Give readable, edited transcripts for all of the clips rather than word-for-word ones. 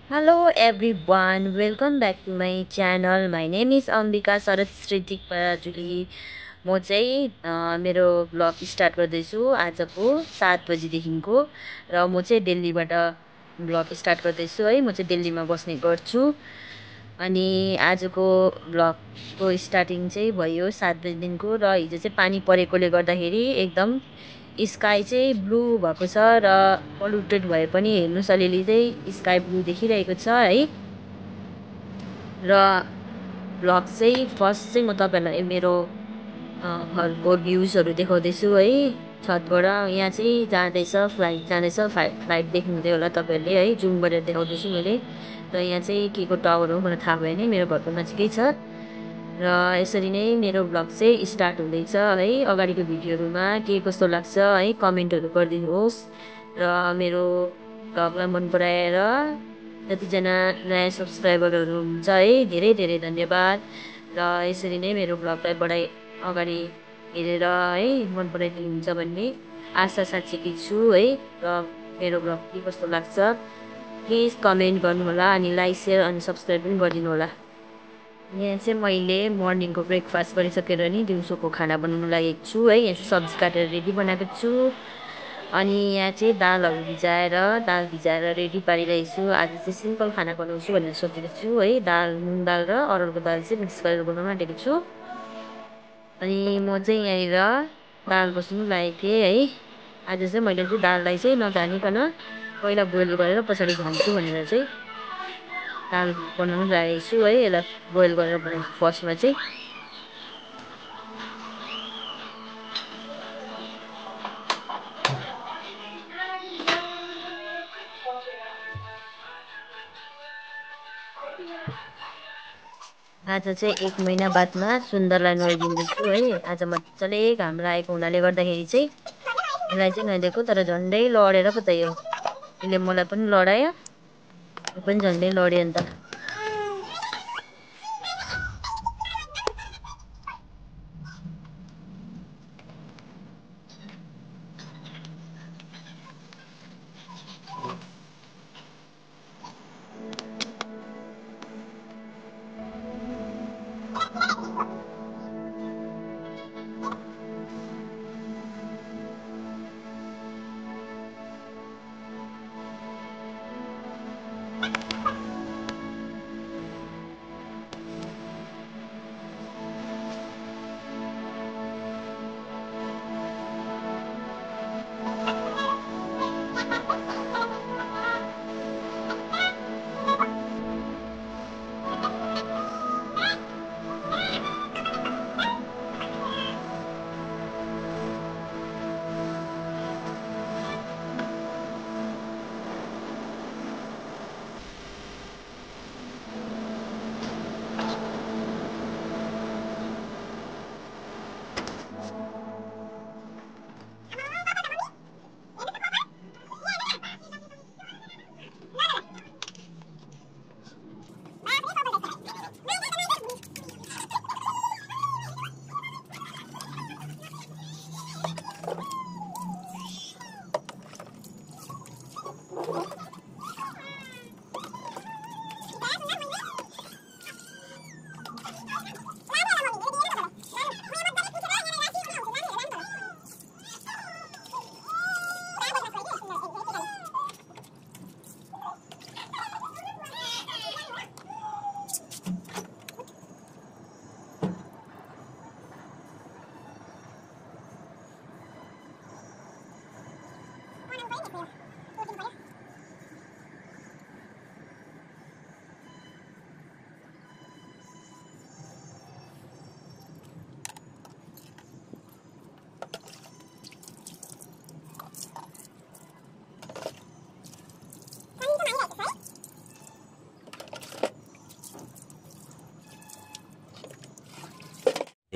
Hello everyone, welcome back to my channel. My name is Ambika Sarat Sritik Parajuli. म चाहिँ मेरो blog start गर्दैछु आजको 7 बजीदेखिको र म चाहिँ दिल्लीबाट ब्लग स्टार्ट गर्दैछु है। म चाहिँ दिल्लीमा बस्ने गर्छु अनि आजको ब्लगको स्टार्टिङ चाहिँ भयो 7 बजीदेखिको र हिजो चाहिँ पानी परेकोले गर्दाखेरि एकदम स्काई चाहिँ ब्लू भएको छ र पल्युटेड भए पनि हेर्नुहोस् अलिअलि चाहिँ स्काई ब्लू देखिरहेको छ है। र भ्लग चाहिँ फर्स्ट चाहिँ म तपाईँहरूलाई मेरो घरको भ्युजहरू देखाउँदैछु है। छतबाट यहाँ चाहिँ जाँदैछ फ्लाइट जाँदैछ, फ्लाइट देख्नुहुँदै होला तपाईँहरूले है। जुम गरेर देखाउँदैछु मैले। र यहाँ चाहिँ के को टावर हो मलाई थाहा भएन, मेरो घरको नजिकै छ। र यसरी नै मेरो भ्लग चाहिँ स्टार्ट हुँदैछ है। अगाडिको भिडियोहरूमा के कस्तो लाग्छ है कमेन्टहरू गरिदिनुहोस्। र मेरो भ्लगलाई मन पराएर जतिजना नयाँ सब्सक्राइबरहरू हुन्छ है, धेरै धेरै धन्यवाद। र यसरी नै मेरो भ्लगलाई अगाडि हेरेर है मन पराइदिनुहुन्छ भन्ने आशा साँचेकी छु है। र मेरो भ्लग के कस्तो लाग्छ प्लिज कमेन्ट गर्नुहोला अनि लाइक सेयर अनि सब्सक्राइब पनि गरिदिनु होला। यहाँ चाहिँ मैले मर्निङको ब्रेकफास्ट गरिसकेर नि दिउँसोको खाना बनाउनु लागेको छु है। यहाँ चाहिँ सब्जी काटेर रेडी बनाएको छु अनि यहाँ चाहिँ दाल भिजाएर रेडी पारिरहेको छु। आज चाहिँ सिम्पल खाना बनाउँछु भनेर सोचेको छु है। दाल, मुङ दाल र अरहरको दाल चाहिँ मिक्स गरेर बनाउन आँटेको छु। अनि म चाहिँ यहाँनिर दाल बसाउनु लागेको थिएँ है। आज चाहिँ मैले चाहिँ दाललाई चाहिँ नझानिकन पहिला बोइल गरेर पछाडि झान्छु भनेर चाहिँ दाल बनाउनु लागेको छु है। यसलाई बोइल गरेर बनाउँछु फर्स्टमा चाहिँ। आज चाहिँ 1 महिना बादमा सुन्दरलाई नुहाइदिँदैछु है। आज मजाले घाम लागेको हुनाले गर्दाखेरि चाहिँ यसलाई चाहिँ नुहाइदिएको, तर झन्डै लडेर पो त यो। यसले मलाई पनि लडायो, यो पनि झन्डै लड्यो अन्त।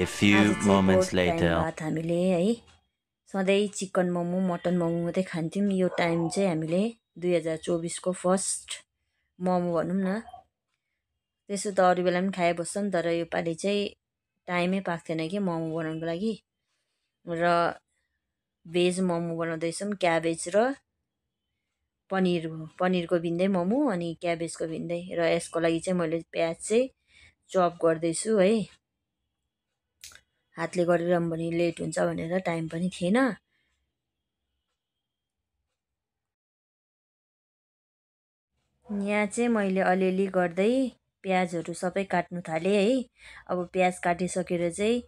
A few moments later. बाद हामीले है सधैँ चिकन मोमो मटन मोमो मात्रै खान्थ्यौँ। यो टाइम चाहिँ हामीले 2024को फर्स्ट मोमो भनौँ न। त्यसो त अरू बेला पनि खाइबस्छौँ, तर योपालि चाहिँ टाइमै पाएको थिएन कि मोमो बनाउनुको लागि। र भेज मोमो बनाउँदैछौँ, क्याबेज र पनिरको भिन्दै मोमो अनि क्याबेजको भिन्दै। र यसको लागि चाहिँ मैले प्याज चाहिँ चप गर्दैछु है। हातले गरिरहँ भने लेट हुन्छ भनेर टाइम पनि थिएन। यहाँ चाहिँ मैले अलिअलि गर्दै प्याजहरू सबै काट्नु थालेँ है। अब प्याज काटिसकेर चाहिँ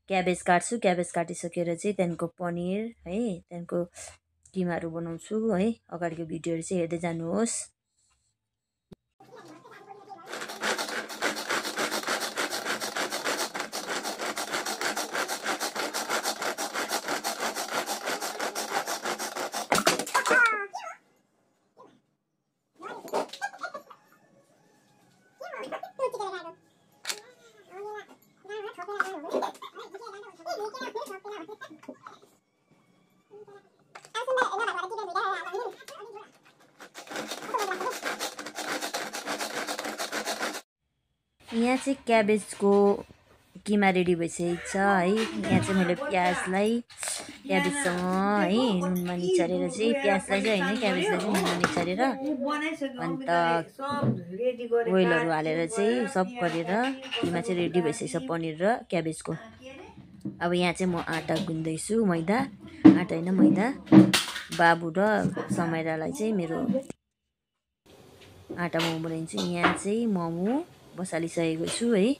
क्याबेज काट्छु। क्याबेज काटिसकेर चाहिँ त्यहाँदेखिको पनिर है, त्यहाँदेखिको किमाहरू बनाउँछु है। अगाडिको भिडियोहरू चाहिँ हेर्दै जानुहोस्। यहाँ चाहिँ क्याबेजको किमा रेडी भइसकेको छ है। यहाँ चाहिँ मैले प्याजलाई क्याबेजसँग है नुनमा निचारेर चाहिँ, प्याजलाई चाहिँ होइन क्याबेजलाई चाहिँ नुनमा निचारेर अन्त ओइलहरू हालेर चाहिँ सब गरेर किमा चाहिँ रेडी भइसकेको छ पनिर र क्याबेजको। अब यहाँ चाहिँ म आँटा गुन्दैछु, मैदा, आँटा होइन मैदा। बाबु र समयरालाई चाहिँ मेरो आँटा मोमो बनाइदिन्छु। यहाँ चाहिँ मोमो बसालिसकेको छु है।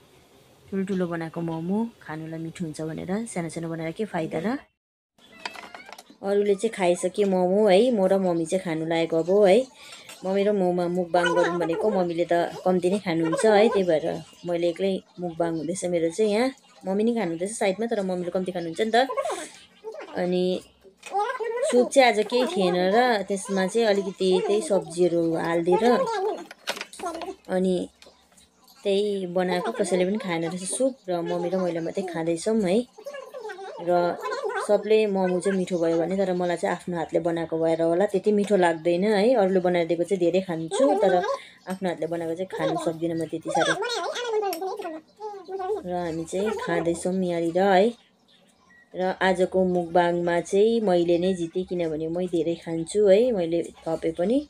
ठुल्ठुलो बनाएको मोमो खानुलाई मिठो हुन्छ भनेर, सानो सानो बनाएर के फाइदा र। अरूले चाहिँ खाइसके मोमो है, म र मम्मी चाहिँ खानु लागेको अब है। मम्मी र ममा मुकबाङ गरौँ भनेको, मम्मीले त कम्ती नै खानुहुन्छ है, त्यही भएर मैले एक्लै मुकबाङ हुँदैछ मेरो चाहिँ। यहाँ मम्मी नै खानुहुँदैछ साइडमा, तर मम्मीले कम्ती खानुहुन्छ नि त। अनि सुप चाहिँ आज केही थिएन र त्यसमा चाहिँ अलिकति त्यही सब्जीहरू हालिदिएर अनि त्यही बनाएको, कसैले पनि खाएन रहेछ सुप, र मम्मी र मैले मात्रै खाँदैछौँ है। र सबले मोमो चाहिँ मिठो भयो भने, तर मलाई चाहिँ आफ्नो हातले बनाएको भएर होला त्यति मिठो लाग्दैन है। अरूले बनाएर दिएको चाहिँ धेरै खान्छु, तर आफ्नो हातले बनाएको चाहिँ खानु सक्दिनँ म त्यति साह्रो। र हामी चाहिँ खाँदैछौँ यहाँनिर है। र आजको मुकबाङमा चाहिँ मैले नै जितेँ, किनभने मै धेरै खान्छु है, मैले थपे पनि।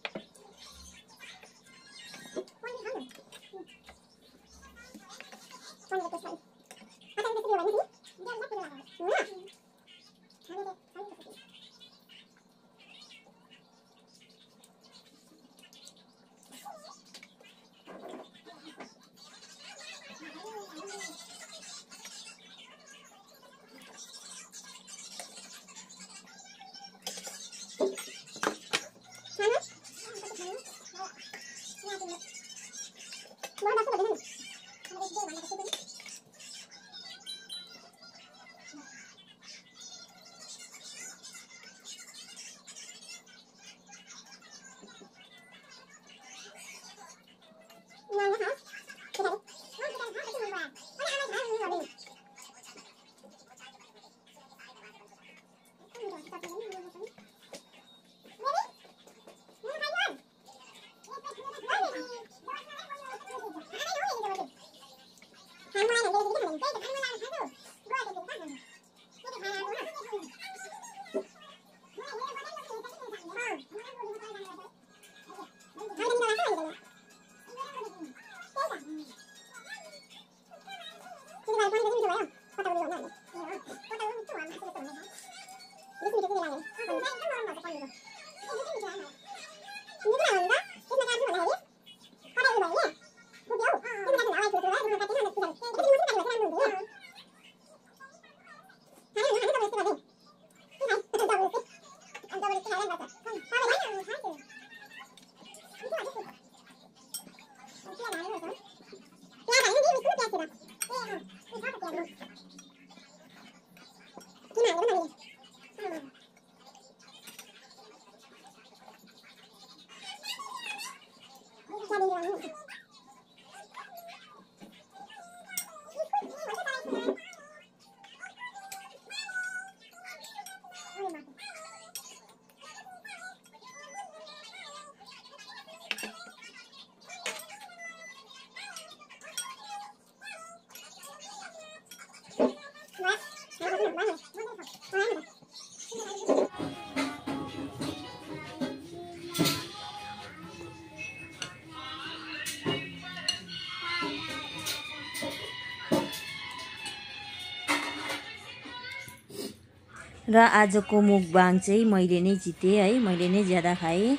र आजको मुकबाङ चाहिँ मैले नै जितेँ है, मैले नै ज्यादा खाएँ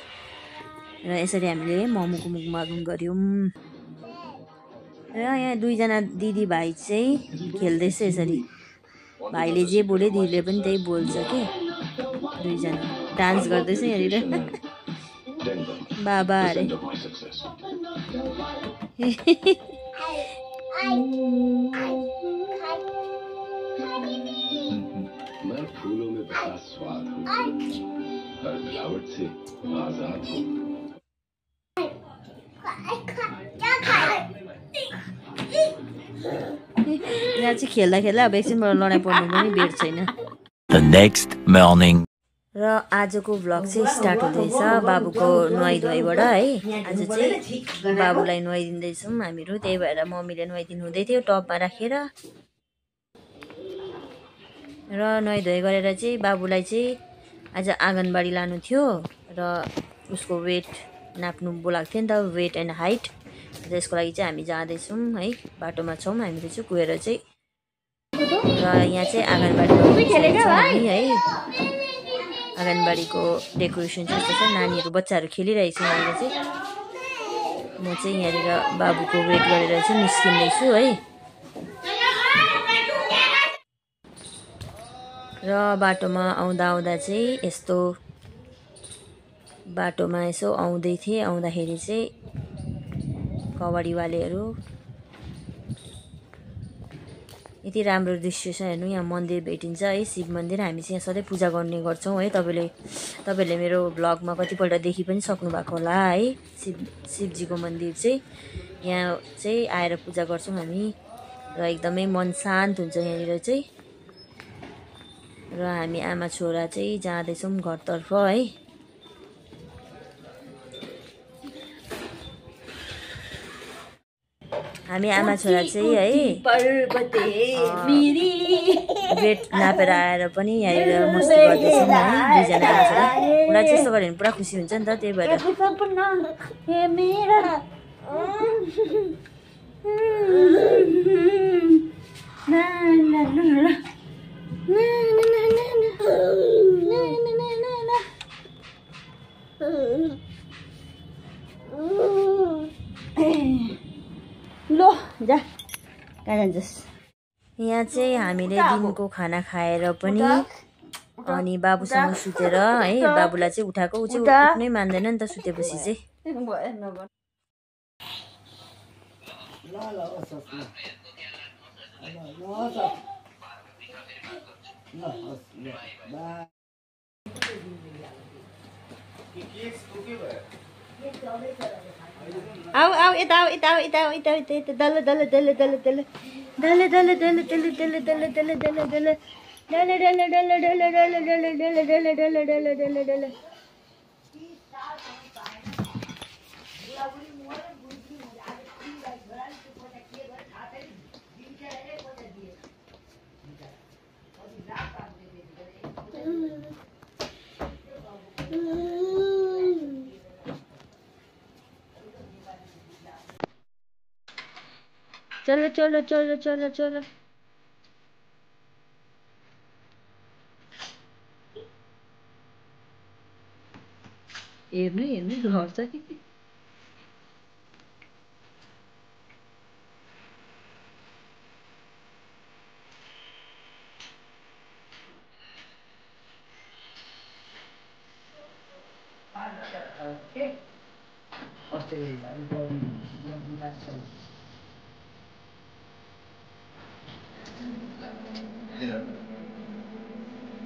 र यसरी हामीले मोमोको मुकबाङ गऱ्यौँ। र यहाँ दुईजना दिदीभाइ चाहिँ खेल्दैछ यसरी, भाइले जे बोल्यो दिदीले पनि त्यही बोल्छ कि, दुईजना डान्स गर्दैछ यहाँनिर। बाबा अरे मैं फूलों में बसा स्वाद हूँ, हर मिलावट से आजाद हूँ। यहाँ चाहिँ खेल्दा खेल्दा अब एकछिनबाट लडाइँ पर्नु पनि बेर छैन। The next morning. र आजको भ्लग चाहिँ स्टार्ट हुँदैछ बाबुको नुहाइधुवाइबाट है। आज चाहिँ बाबुलाई नुहाइदिँदैछौँ हामीहरू, त्यही भएर मम्मीले नुहाइदिनु हुँदै थियो टपमा राखेर। र नुहाइधुवाइ गरेर चाहिँ बाबुलाई चाहिँ आज आँगनबाडी लानु थियो र उसको वेट नाप्नु बोलाएको थियो नि त, वेट एन्ड हाइट। त्यसको लागि चाहिँ हामी जाँदैछौँ है, बाटोमा छौँ हामीहरू चाहिँ गएर चाहिँ। र यहाँ चाहिँ आँगनबाडीमा हामी है, आँगनबाडीको डेकोरेसन चाहिँ यस्तो छ, नानीहरू बच्चाहरू खेलिरहेको छ यहाँनिर चाहिँ। म चाहिँ यहाँनिर बाबुको वेट गरेर चाहिँ निस्किँदैछु है। र बाटोमा आउँदा आउँदा चाहिँ यस्तो, बाटोमा यसो आउँदै थिएँ, आउँदाखेरि चाहिँ कवाडीवालेहरू, यति राम्रो दृश्य छ हेर्नु। यहाँ मन्दिर भेटिन्छ है, शिव मन्दिर। हामी चाहिँ यहाँ सधैँ पूजा गर्ने गर्छौँ है। तपाईँहरूले मेरो भ्लगमा कतिपल्ट देखि पनि सक्नु भएको होला है। शिवजीको मन्दिर चाहिँ यहाँ चाहिँ आएर पूजा गर्छौँ हामी र एकदमै मन शान्त हुन्छ यहाँनिर चाहिँ। र हामी आमा छोरा चाहिँ जाँदैछौँ घरतर्फ है। हामी आमा छोरा चाहिँ है वेट नापेर आएर पनि यहाँनिर मस्ती गर्दैछौँ है, दुईजना आमा छोरा। उनीलाई चाहिँ यस्तो गऱ्यो भने पुरा खुसी हुन्छ नि त, त्यही भएर। लो जा, कहाँ जान्छस्? यहाँ चाहिँ हामीले दिनको खाना खाएर पनि अनि बाबुसँग सुतेर है, बाबुलाई चाहिँ उठाएको, ऊ चाहिँ उठ्नै मान्दैन नि त सुतेपछि चाहिँ। आऊ आऊ यता आऊ, यता आऊ, यता आऊ, यता यता दल दल दल दल दल दल दल दल दल दल दल दल दल दल दल डल डल डल डल डल डल डल डल डल डल। चलो चलो चलो चलो चलो। हेर्नु हेर्नु घर्छ कि।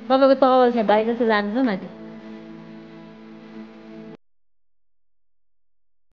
बाबाको तवल चाहिँ बाहिर चाहिँ लानु छ माथि।